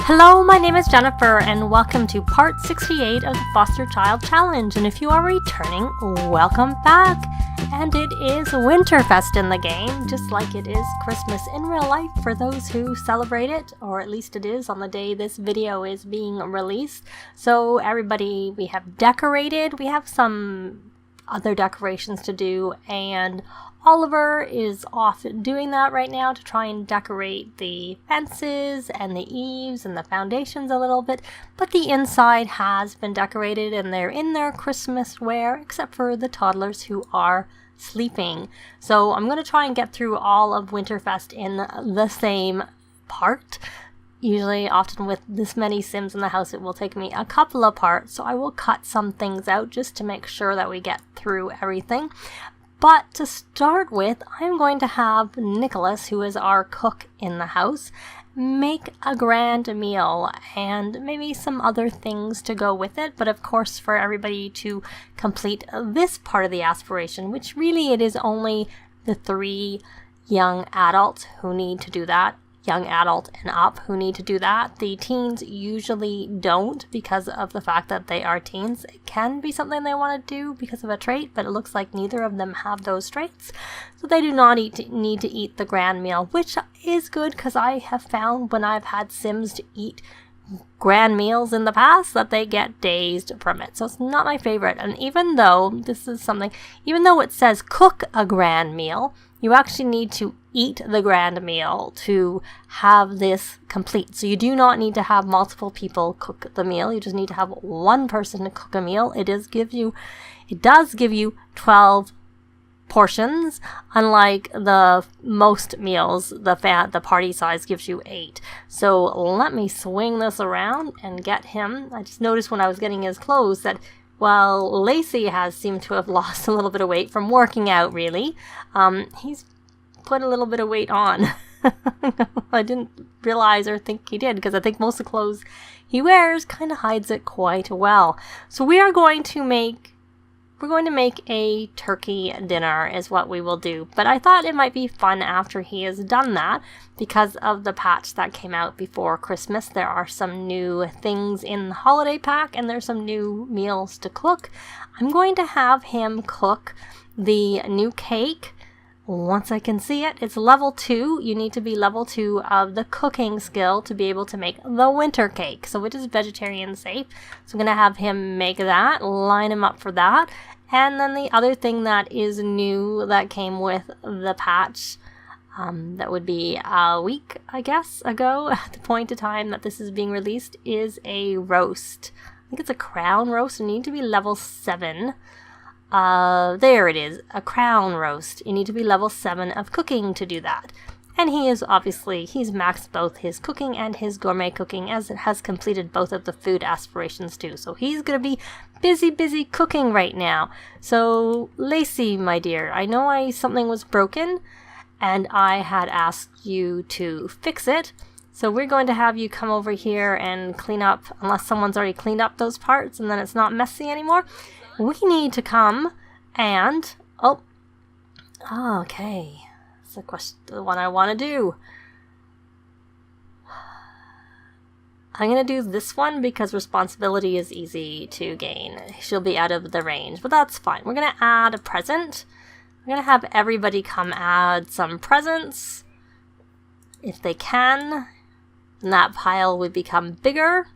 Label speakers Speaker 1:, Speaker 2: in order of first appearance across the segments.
Speaker 1: Hello, my name is Jennifer, and welcome to part 68 of the Foster Child Challenge. And if you are returning, welcome back. And it is Winterfest in the game, just like it is Christmas in real life for those who celebrate it, or at least it is on the day this video is being released. So everybody, we have decorated, we have some other decorations to do, and Oliver is off doing that right now to try and decorate the fences and the eaves and the foundations a little bit, but the inside has been decorated and they're in their Christmas wear, except for the toddlers who are sleeping. So I'm going to try and get through all of Winterfest in the same part. Usually, often with this many Sims in the house, it will take me a couple of parts, so I will cut some things out just to make sure that we get through everything. But to start with, I'm going to have Nicholas, who is our cook in the house, make a grand meal and maybe some other things to go with it. But of course, for everybody to complete this part of the aspiration, which really it is only the 3 young adults who need to do that. Young adult and up who need to do that. The teens usually don't because of the fact that they are teens. It can be something they want to do because of a trait, but it looks like neither of them have those traits. So they do not need to eat the grand meal, which is good because I have found when I've had Sims to eat grand meals in the past that they get dazed from it. So it's not my favorite. And even though this is something, even though it says cook a grand meal, you actually need to eat the grand meal to have this complete. So you do not need to have multiple people cook the meal. You just need to have one person to cook a meal. It does give you 12 portions, unlike the most meals, the party size gives you 8. So let me swing this around and get him. I just noticed when I was getting his clothes that while Lacey has seemed to have lost a little bit of weight from working out, really, he's put a little bit of weight on. I didn't realize or think he did, because I think most of the clothes he wears kind of hides it quite well. So we're going to make a turkey dinner is what we will do. But I thought it might be fun after he has done that because of the patch that came out before Christmas. There are some new things in the holiday pack and there's some new meals to cook. I'm going to have him cook the new cake. Once I can see it, it's level 2. You need to be level 2 of the cooking skill to be able to make the winter cake. So it is vegetarian safe. So I'm going to have him make that, line him up for that. And then the other thing that is new that came with the patch, that would be a week, I guess, ago, at the point of time that this is being released, is a roast. I think it's a crown roast. You need to be level 7. There it is, a crown roast. You need to be level 7 of cooking to do that. And he's maxed both his cooking and his gourmet cooking, as it has completed both of the food aspirations too. So he's going to be busy cooking right now. So Lacey, my dear, I know something was broken and I had asked you to fix it. So we're going to have you come over here and clean up, unless someone's already cleaned up those parts and then it's not messy anymore. We need to come and, okay, that's the one I want to do. I'm going to do this one because responsibility is easy to gain. She'll be out of the range, but that's fine. We're going to add a present. We're going to have everybody come add some presents if they can, and that pile would become bigger.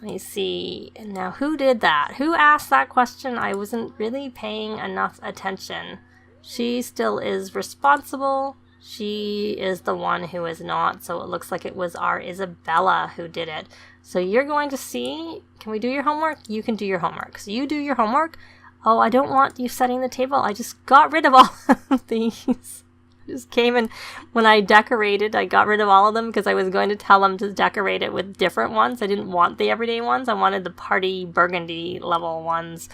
Speaker 1: Let me see. Now, who did that? Who asked that question? I wasn't really paying enough attention. She still is responsible. She is the one who is not. So it looks like it was our Isabella who did it. So you're going to see. Can we do your homework? You can do your homework. So you do your homework. Oh, I don't want you setting the table. I just got rid of all of these. Just came in when I decorated. I got rid of all of them because I was going to tell them to decorate it with different ones. I didn't want the everyday ones. I wanted the party burgundy level ones.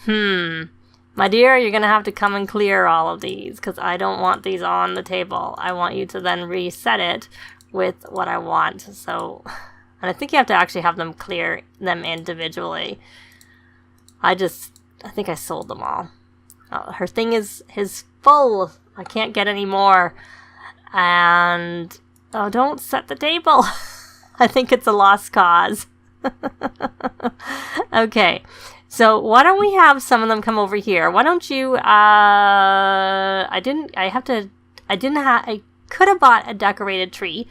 Speaker 1: My dear, you're going to have to come and clear all of these because I don't want these on the table. I want you to then reset it with what I want. So, and I think you have to actually have them clear them individually. I think I sold them all. Her thing is full. I can't get any more. And, oh, don't set the table. I think it's a lost cause. Okay, so why don't we have some of them come over here? Why don't you, I could have bought a decorated tree,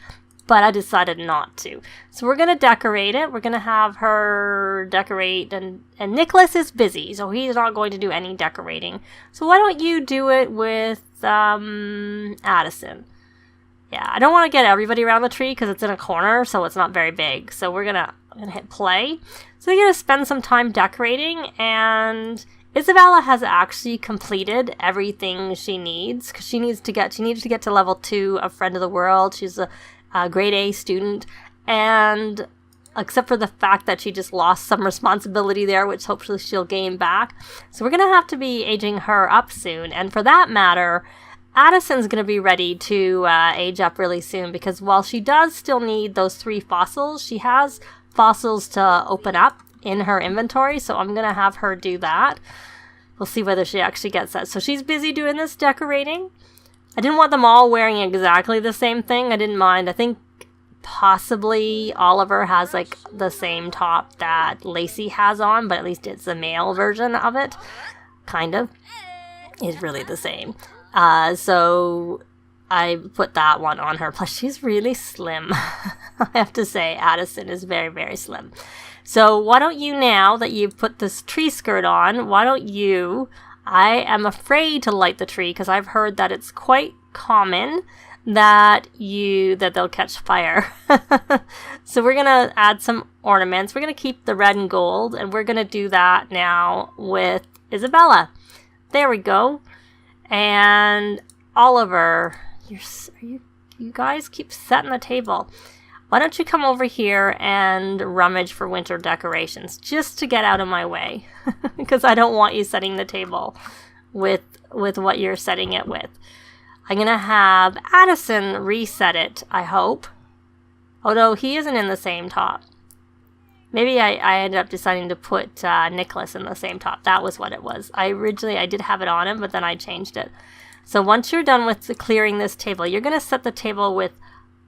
Speaker 1: but I decided not to. So we're going to decorate it. We're going to have her decorate, and Nicholas is busy, so he's not going to do any decorating. So why don't you do it with Addison? Yeah, I don't want to get everybody around the tree because it's in a corner, so it's not very big. So we're going to hit play. So they're going to spend some time decorating, and Isabella has actually completed everything she needs, because she needed to get to level 2 of Friend of the World. She's a grade A student, and except for the fact that she just lost some responsibility there, which hopefully she'll gain back. So we're going to have to be aging her up soon, and for that matter, Addison's going to be ready to age up really soon, because while she does still need those 3 fossils, she has fossils to open up in her inventory, so I'm going to have her do that. We'll see whether she actually gets that. So she's busy doing this decorating. I didn't want them all wearing exactly the same thing. I didn't mind. I think possibly Oliver has like the same top that Lacey has on, but at least it's the male version of it. Kind of. It's really the same. So I put that one on her. Plus, she's really slim. I have to say, Addison is very, very slim. So why don't you, now that you've put this tree skirt on, why don't you... I am afraid to light the tree because I've heard that it's quite common that they'll catch fire. So we're going to add some ornaments. We're going to keep the red and gold, and we're going to do that now with Isabella. There we go. And Oliver, you guys keep setting the table. Why don't you come over here and rummage for winter decorations, just to get out of my way, because I don't want you setting the table with what you're setting it with. I'm going to have Addison reset it, I hope. Although he isn't in the same top. Maybe I ended up deciding to put Nicholas in the same top. That was what it was. I did have it on him, but then I changed it. So once you're done with clearing this table, you're going to set the table with,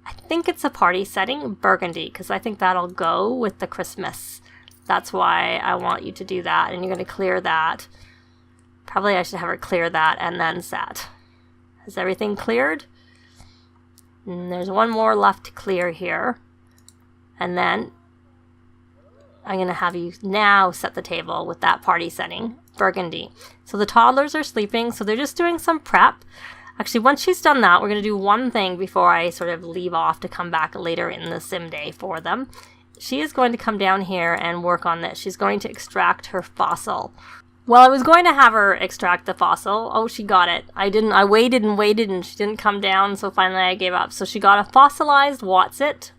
Speaker 1: I think it's a party setting, burgundy, because I think that'll go with the Christmas. That's why I want you to do that, and you're going to clear that. Probably I should have her clear that and then set. Is everything cleared? And there's one more left to clear here. And then I'm going to have you now set the table with that party setting, burgundy. So the toddlers are sleeping, so they're just doing some prep. Actually, once she's done that, we're going to do one thing before I sort of leave off to come back later in the sim day for them. She is going to come down here and work on this. She's going to extract her fossil. Well, I was going to have her extract the fossil. Oh, she got it. I waited and she didn't come down, so finally I gave up. So she got a fossilized What's-It,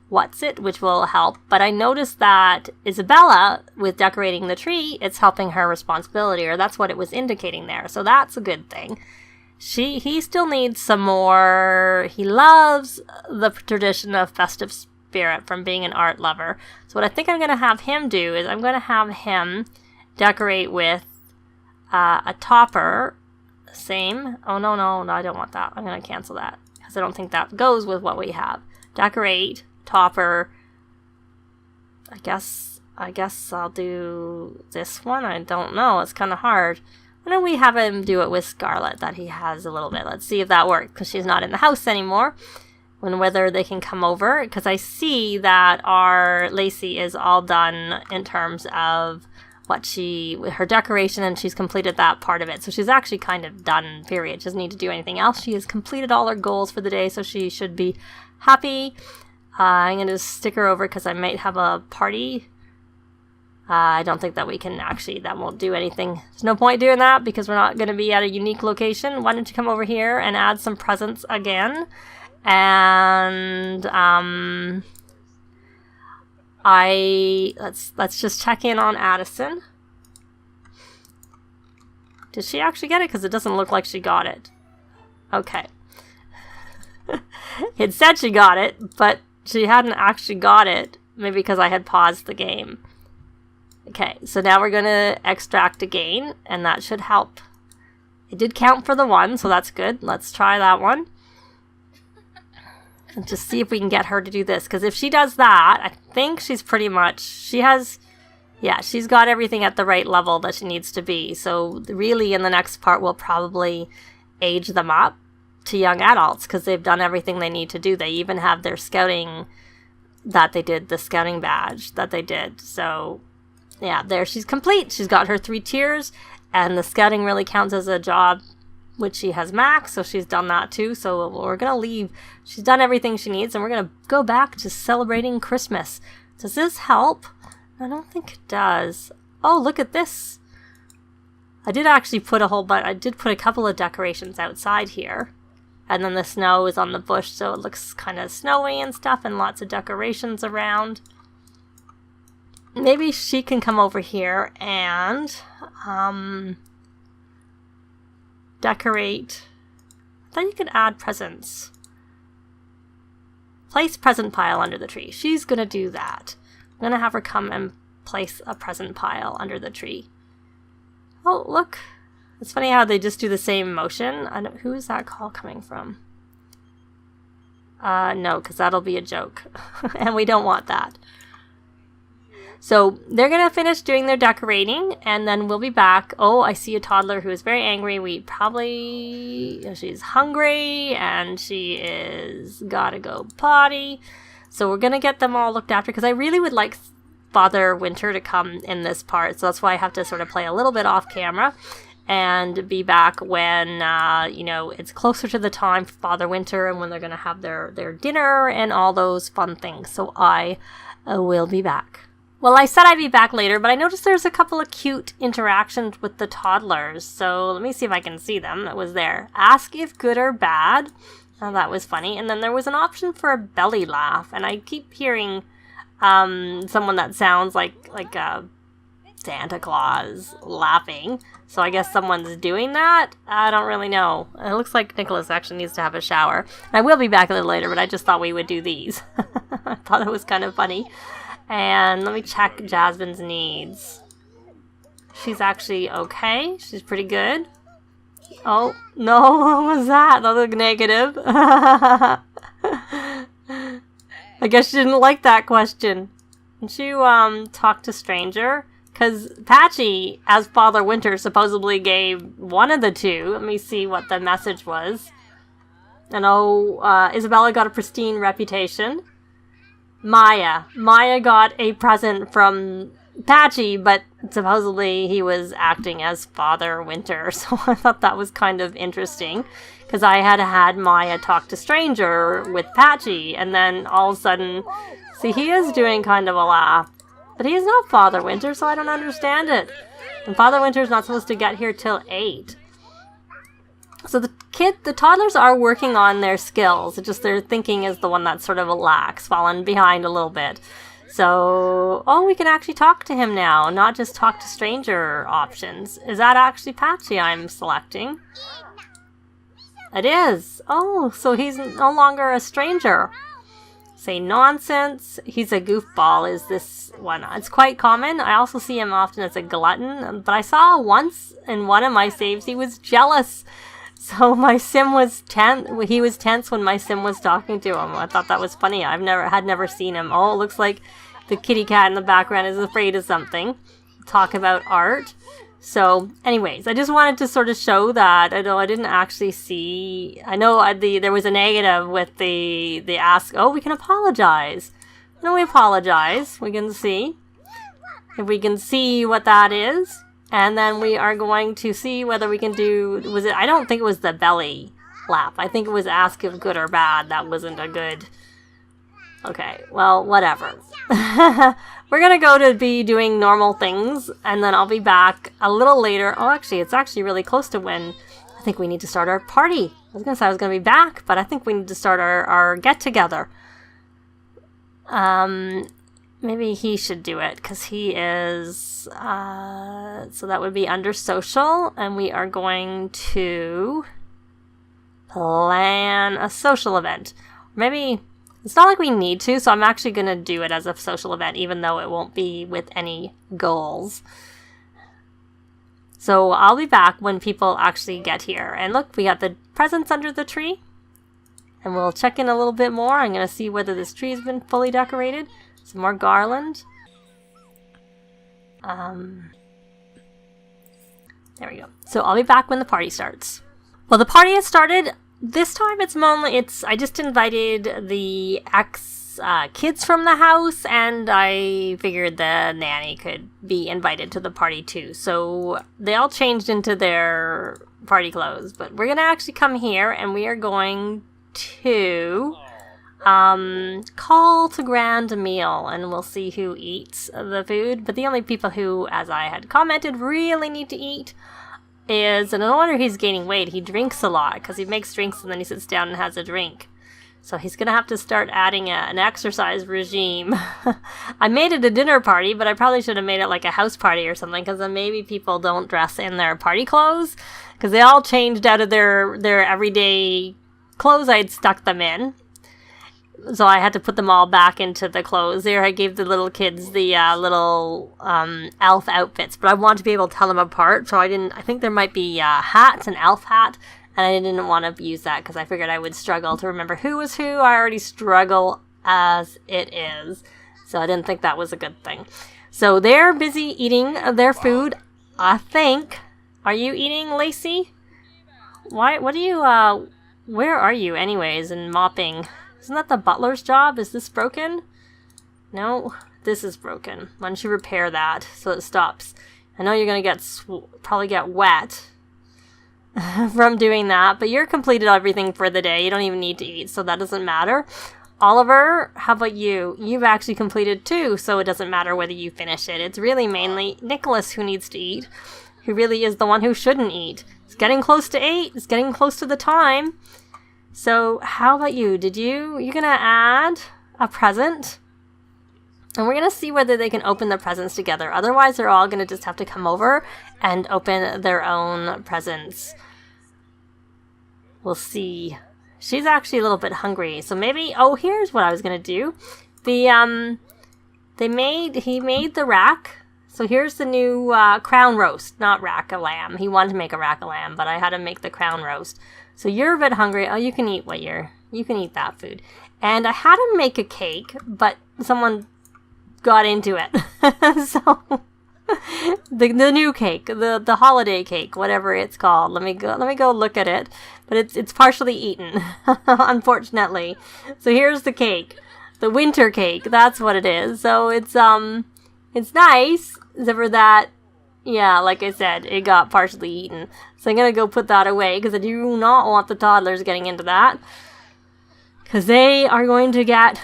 Speaker 1: which will help. But I noticed that Isabella, with decorating the tree, it's helping her responsibility, or that's what it was indicating there. So that's a good thing. He still needs some more. He loves the tradition of festive spirit from being an art lover. So what I think I'm going to have him do is I'm going to have him decorate with a topper. Same. Oh, no, I don't want that. I'm going to cancel that because I don't think that goes with what we have. Decorate, topper. I guess I'll do this one. I don't know. It's kind of hard. Why don't we have him do it with Scarlet, that he has a little bit. Let's see if that works, because she's not in the house anymore. And whether they can come over, because I see that our Lacey is all done in terms of her decoration, and she's completed that part of it. So she's actually kind of done, period. She doesn't need to do anything else. She has completed all her goals for the day, so she should be happy. I'm going to stick her over because I might have a party. I don't think that we can actually, that won't do anything. There's no point doing that because we're not going to be at a unique location. Why don't you come over here and add some presents again? And let's just check in on Addison. Did she actually get it? Because it doesn't look like she got it. Okay. It said she got it, but she hadn't actually got it. Maybe because I had paused the game. Okay, so now we're going to extract again, and that should help. It did count for the one, so that's good. Let's try that one. and just see if we can get her to do this. Because if she does that, I think she's pretty much, she's got everything at the right level that she needs to be. So really in the next part, we'll probably age them up to young adults because they've done everything they need to do. They even have their scouting that they did, the scouting badge that they did. So yeah, there she's complete. She's got her 3 tiers, and the scouting really counts as a job, which she has max, so she's done that too. So we're going to leave. She's done everything she needs, and we're going to go back to celebrating Christmas. Does this help? I don't think it does. Oh, look at this. I did actually put I did put a couple of decorations outside here. And then the snow is on the bush, so it looks kind of snowy and stuff, and lots of decorations around. Maybe she can come over here and decorate. I thought you could add presents. Place present pile under the tree. She's going to do that. I'm going to have her come and place a present pile under the tree. Oh, look. It's funny how they just do the same motion. Who is that call coming from? No, because that'll be a joke. And we don't want that. So they're going to finish doing their decorating, and then we'll be back. Oh, I see a toddler who is very angry. She's hungry, and she is gotta go potty. So we're going to get them all looked after, because I really would like Father Winter to come in this part. So that's why I have to sort of play a little bit off camera and be back when, it's closer to the time for Father Winter and when they're going to have their dinner and all those fun things. So I will be back. Well, I said I'd be back later, but I noticed there's a couple of cute interactions with the toddlers. So let me see if I can see them. It was there. Ask if good or bad. Oh, that was funny. And then there was an option for a belly laugh. And I keep hearing someone that sounds like Santa Claus laughing. So I guess someone's doing that. I don't really know. It looks like Nicholas actually needs to have a shower. I will be back a little later, but I just thought we would do these. I thought it was kind of funny. And let me check Jasmine's needs. She's actually okay. She's pretty good. Oh, no. What was that? That looked negative. I guess she didn't like that question. Did you talk to stranger? Because Patchy, as Father Winter, supposedly gave one of the two. Let me see what the message was. And Isabella got a pristine reputation. Maya got a present from Patchy, but supposedly he was acting as Father Winter. So I thought that was kind of interesting. Because I had Maya talk to stranger with Patchy. And then all of a sudden, see, he is doing kind of a laugh. But he is not Father Winter, so I don't understand it. And Father Winter is not supposed to get here till 8. So the toddlers are working on their skills. It's just their thinking is the one that's sort of lax, fallen behind a little bit. So, we can actually talk to him now, not just talk to stranger options. Is that actually Patchy I'm selecting? It is. Oh, so he's no longer a stranger. Say nonsense. He's a goofball is this one. It's quite common. I also see him often as a glutton. But I saw once in one of my saves he was jealous. So my sim was tense. He was tense when my sim was talking to him. I thought that was funny. I've never seen him. Oh, it looks like the kitty cat in the background is afraid of something. Talk about art. So, anyways, I just wanted to sort of show that. I know I didn't actually see. I know there was a negative with the ask. Oh, we can apologize. No, we apologize. We can see if we can see what that is. And then we are going to see whether we can do, I don't think it was the belly lap. I think it was ask if good or bad. That wasn't a good, okay, well, whatever. We're going to go to be doing normal things, and then I'll be back a little later. Oh, actually, it's actually really close to when I think we need to start our party. I was going to say I was going to be back, but I think we need to start our get-together. Maybe he should do it, because he is, so that would be under social, and we are going to plan a social event. Maybe, it's not like we need to, so I'm actually going to do it as a social event, even though it won't be with any goals. So I'll be back when people actually get here. And look, we got the presents under the tree. and we'll check in a little bit more. I'm going to see whether this tree has been fully decorated. Some more garland. There we go. So I'll be back when the party starts. Well, the party has started. This time I just invited the kids from the house, and I figured the nanny could be invited to the party too. So they all changed into their party clothes, but we're going to actually come here and we are going to call to grand a meal, and we'll see who eats the food. But the only people who, as I had commented, really need to eat is, and no wonder he's gaining weight, he drinks a lot because he makes drinks and then he sits down and has a drink. So he's going to have to start adding an exercise regime. I made it a dinner party, but I probably should have made it like a house party or something, because then maybe people don't dress in their party clothes, because they all changed out of their everyday clothes I'd stuck them in. So I had to put them all back into the clothes. There, I gave the little kids the little elf outfits, but I wanted to be able to tell them apart, so I think there might be hats, an elf hat, and I didn't want to use that because I figured I would struggle to remember who was who. I already struggle as it is, so I didn't think that was a good thing. So they're busy eating their food, I think. Are you eating, Lacey? Why? What do you, where are you anyways, and mopping? Isn't that the butler's job? Is this broken? No, this is broken. Why don't you repair that so it stops? I know you're going to probably get wet from doing that, but you're completed everything for the day. You don't even need to eat, so that doesn't matter. Oliver, how about you? You've actually completed too, so it doesn't matter whether you finish it. It's really mainly Nicholas who needs to eat, who really is the one who shouldn't eat. It's getting close to 8. It's getting close to the time. So how about you? You're going to add a present, and we're going to see whether they can open the presents together. Otherwise, they're all going to just have to come over and open their own presents. We'll see. She's actually a little bit hungry, so maybe, here's what I was going to do. He made the rack. So here's the new crown roast, not rack of lamb. He wanted to make a rack of lamb, but I had to make the crown roast. So you're a bit hungry. You can eat you can eat that food. And I had to make a cake, but someone got into it. So the new cake, the holiday cake, whatever it's called. Let me go look at it. But it's partially eaten, unfortunately. So here's the cake. The winter cake, that's what it is. So it's nice, except for that, yeah, like I said, it got partially eaten. So I'm going to go put that away, because I do not want the toddlers getting into that. Because they are going to get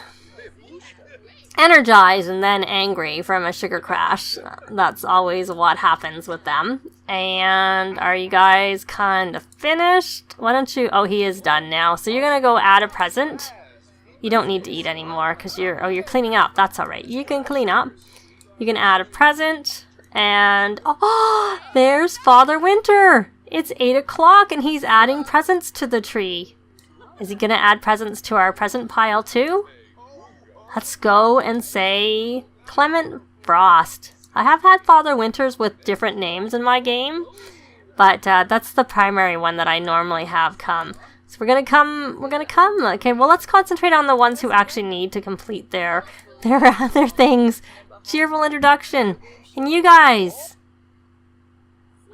Speaker 1: energized and then angry from a sugar crash. That's always what happens with them. And are you guys kind of finished? Why don't you... he is done now. So you're going to go add a present. You don't need to eat anymore, because you're cleaning up. That's all right. You can clean up. You can add a present. And, there's Father Winter. It's 8 o'clock and he's adding presents to the tree. Is he going to add presents to our present pile too? Let's go and say Clement Frost. I have had Father Winters with different names in my game, but that's the primary one that I normally have come. So we're going to come. Okay, well, let's concentrate on the ones who actually need to complete their things. Cheerful introduction. And you guys.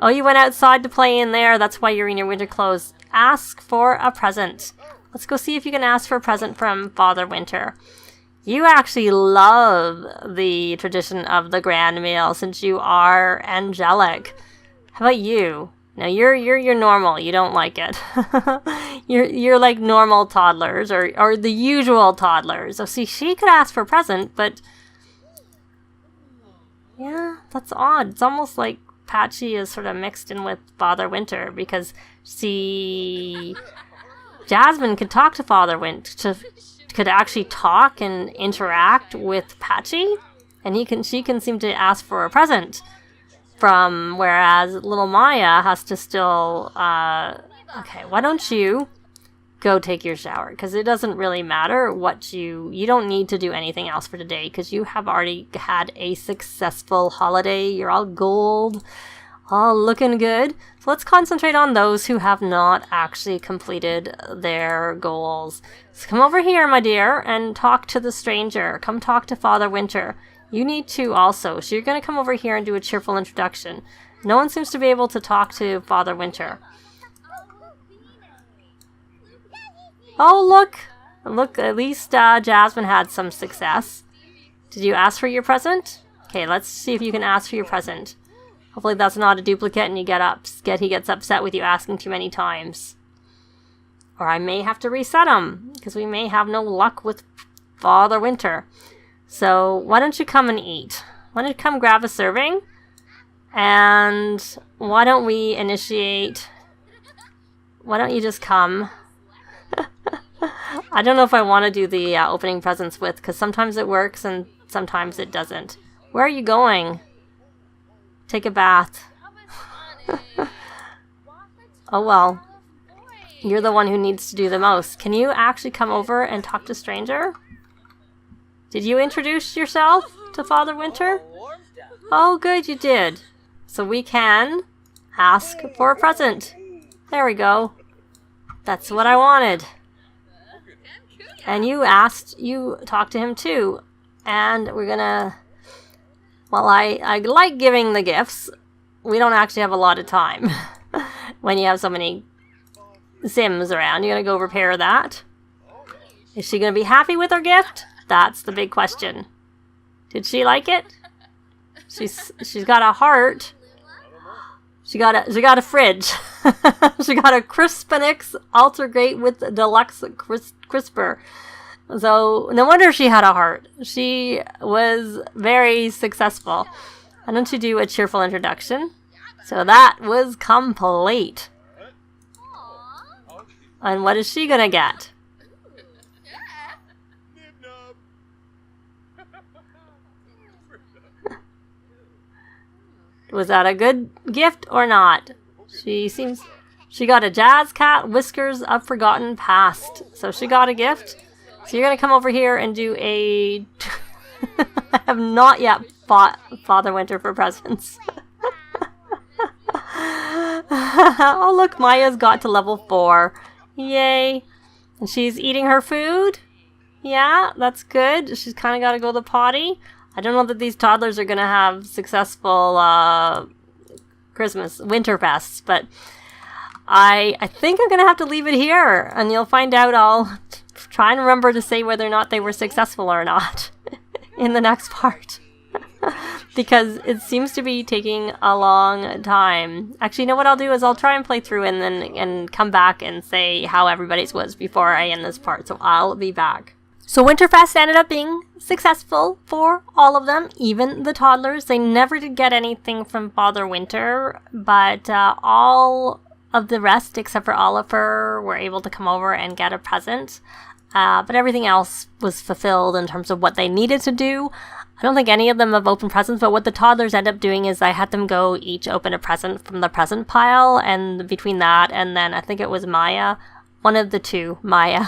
Speaker 1: You went outside to play in there. That's why you're in your winter clothes. Ask for a present. Let's go see if you can ask for a present from Father Winter. You actually love the tradition of the grand meal since you are angelic. How about you? No, you're normal. You don't like it. you're like normal toddlers or the usual toddlers. So see, she could ask for a present, but yeah, that's odd. It's almost like Patchy is sort of mixed in with Father Winter, because Jasmine could talk to Father Winter, could actually talk and interact with Patchy, and she can seem to ask for a present from, whereas little Maya has to still, okay, why don't you go take your shower, because it doesn't really matter what you don't need to do anything else for today, because you have already had a successful holiday. You're all gold, All looking good. So let's concentrate on those who have not actually completed their goals. So come over here, my dear, and talk to the stranger. Come talk to Father Winter. You need to also. So you're going to come over here and do a cheerful introduction. No one seems to be able to talk to Father Winter. Oh, look. Look, at least Jasmine had some success. Did you ask for your present? Okay, let's see if you can ask for your present. Hopefully that's not a duplicate and he gets upset with you asking too many times. Or I may have to reset him, because we may have no luck with Father Winter. So why don't you come and eat? Why don't you come grab a serving? And why don't we initiate... Why don't you just come? I don't know if I want to do the opening presents with, because sometimes it works and sometimes it doesn't. Where are you going? Take a bath. Oh well. You're the one who needs to do the most. Can you actually come over and talk to stranger? Did you introduce yourself to Father Winter? Oh good, you did. So we can ask for a present. There we go. That's what I wanted. And you talked to him too. And we're gonna... Well, I like giving the gifts. We don't actually have a lot of time. When you have so many Sims around, you're gonna go repair that. Is she gonna be happy with her gift? That's the big question. Did she like it? She's got a heart. She got a fridge. She got a Crispinix Altergrate with Deluxe Crisper. So no wonder she had a heart. She was very successful. Why don't you do a cheerful introduction? So that was complete. And what is she gonna get? Was that a good gift or not? She got a Jazz Cat Whiskers of Forgotten Past. So she got a gift. So you're going to come over here and do a... I have not yet bought Father Winter for presents. Oh look, Maya's got to level 4. Yay. And she's eating her food. Yeah, that's good. She's kind of got to go to the potty. I don't know that these toddlers are going to have successful Winterfests, but I think I'm going to have to leave it here, and you'll find out. I'll try and remember to say whether or not they were successful or not in the next part, because it seems to be taking a long time. Actually, you know what I'll do is I'll try and play through and come back and say how everybody's was before I end this part, so I'll be back. So Winterfest ended up being successful for all of them, even the toddlers. They never did get anything from Father Winter, but all of the rest, except for Oliver, were able to come over and get a present. But everything else was fulfilled in terms of what they needed to do. I don't think any of them have opened presents, but what the toddlers end up doing is I had them go each open a present from the present pile, and between that and then I think it was Maya, one of the two, Maya.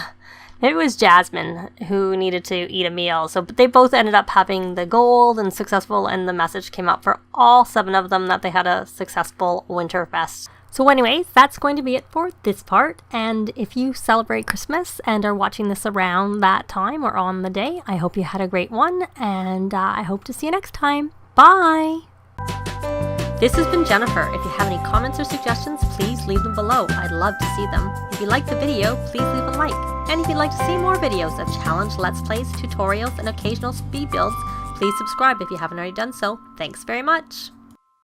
Speaker 1: It was Jasmine who needed to eat a meal. So they both ended up having the gold and successful, and the message came up for all 7 of them that they had a successful Winterfest. So anyways, that's going to be it for this part. And if you celebrate Christmas and are watching this around that time or on the day, I hope you had a great one, and I hope to see you next time. Bye! This has been Jennifer. If you have any comments or suggestions, please leave them below. I'd love to see them. If you liked the video, please leave a like. And if you'd like to see more videos of challenge, let's plays, tutorials, and occasional speed builds, please subscribe if you haven't already done so. Thanks very much.